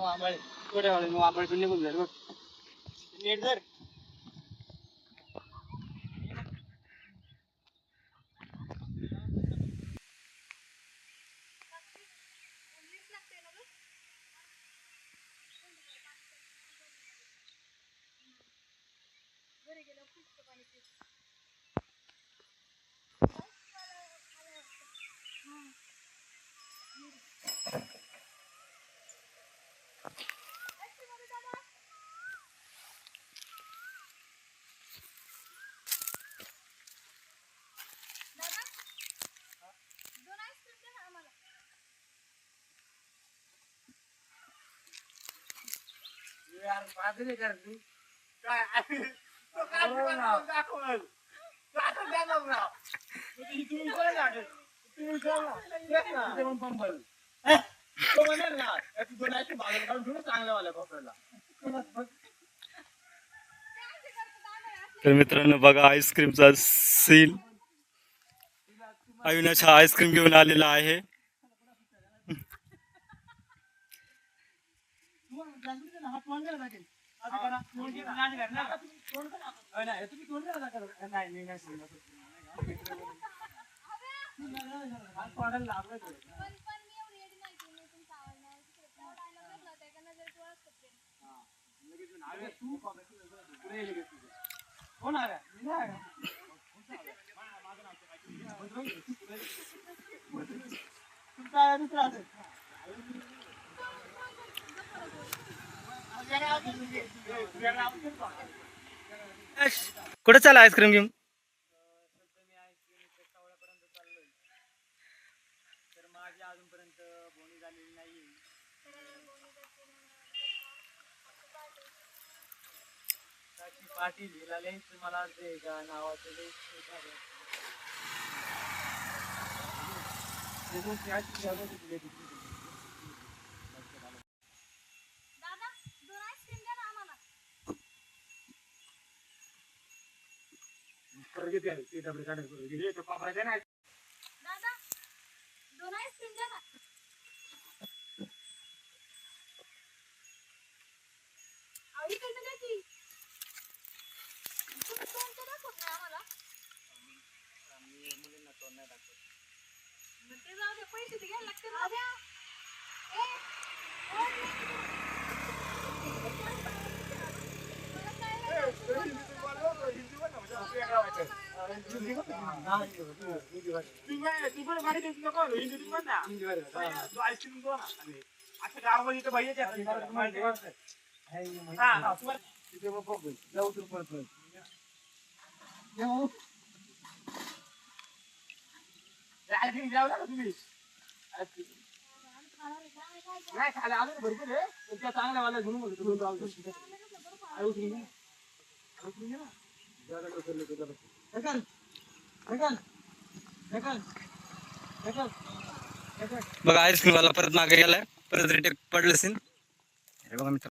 आंबळे थोड्या वेळ मग आंबळे पण निघून जाईल बघ नीट जर यार पागल कर तू काय तो काय दाखवल दाखव द्या ना तुम्ही कोण लागेल तुम्ही कोण तेच ना ते पण पंपल तो म्हणणार ना तू दोनाची बाजू काढून ठेवून चांगल्या वाल्या पकडला तर मित्रांनो बघा आईस्क्रीमचा सीन अविनाश हा आईस्क्रीम घेऊन आलेला आहे. कुठे चाला आईस्क्रीम घेऊन तर माझी अजूनपर्यंत बोनी झालेली नाहीये पाटील हिला मला ते का नावाचं तुम्ही नाही खाली आलो भरपूर आहे त्या चांगल्या वाला घेऊन बघा आईस्क्रीम वाला परत मागे गेलाय परत रिटेक पडलं सीन हे बघा मित्र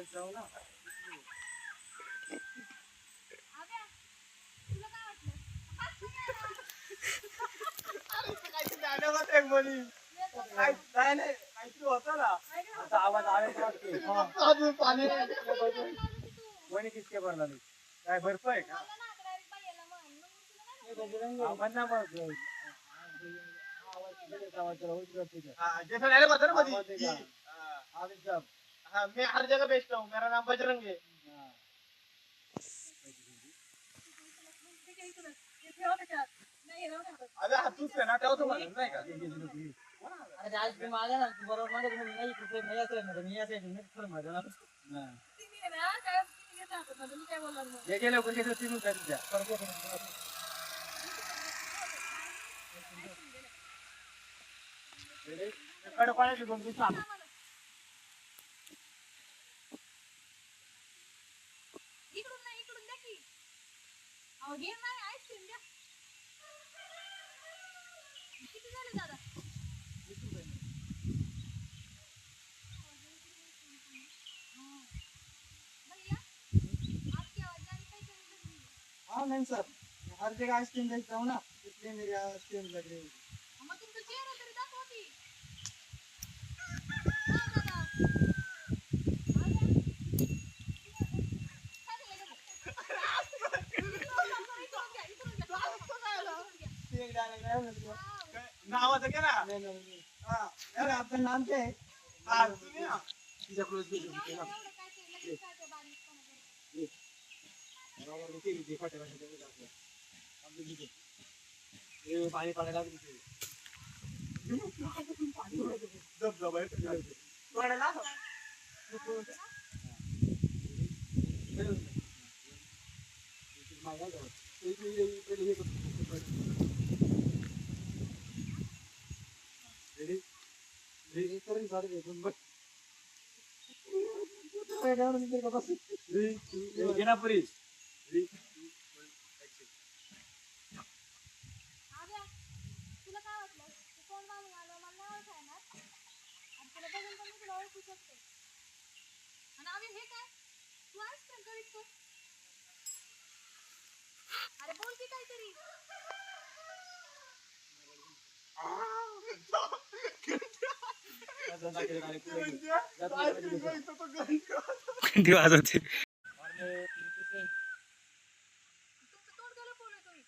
जाऊ ना आवाज आले पाणी किसके भरला नाही काय बर्फ आहे का मैं हर जगह बेचता हूँ मेरा नाम बजरंग है अरे हातूच ना ठेवतो मला नाही का अरे आज मी माझ्या ना बरोबर माझ्या नाही कुठे नाही असेल ना मी असेल मी माझ्या ना हे गेले कोणी तीन द्या कडे पाण्याची दोन दिवस हाँ नहीं सर हर जगह आइसक्रीम देखता हूँ ना इसलिए मेरी आइसक्रीम लग रही है नावाचं घे ना. हा. अरे आपलं नाम काय आहे? हा, तुम्ही ना. तिच्या close मध्ये होती ना. बरोबर होती की ती फाट्या फाट्या तिथे टाकलं. आपली तिथे. हे पाणी पडायला लागलं तिथे. धबधबा आहे तिथे. तोडायला? मागं जाऊ. इथे पहिले हे करतो. Ready? Ready? करून झालं ते पण बघ. काय गाणं म्हणते का बस? 3, 2, 1. गेला पुरी. 3, 2, 1. Action. तुला काय वाटलं तू कोण मानून आलं मला नाही ओळखायणार आणि तुला बघून पण मी तुला ओळखू शकते आणि आम्ही हे काय तू आईस्क्रीम का विकतो अरे बोल की काहीतरी आता दाखवलं गाणं पुढे गेलं. घंटी वाजवते. तुमचं तोंड गेलं बोलू तुम्ही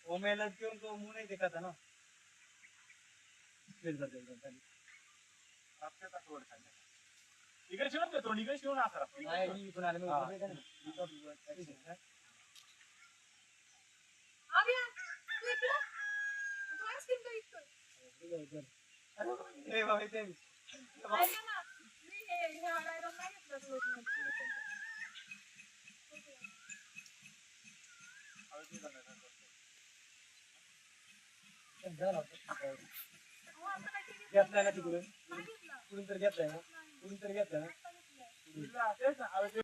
ओमेला घेऊन तो मुं नाही देखत ना. फिर जाते एकदम खाली. इकडे शिवून देतो, इकडे शिवून असं राहतो. नाही, मी इकडून आलो, मी हा. उभं राहिलो ना. आर्या तू इकडं आणि तू आईस्क्रीम का विकतोय ए बाबा, इथे ऐका ना मी हे डायलॉग नाही घेतला तुला झालं. हो आता काय घेतलाय ना तिकडून नाही घेतला कुठून तर घेतलाय ना नाही कुठून तर घेतलाय ना नाही घेतलाय तेच ना.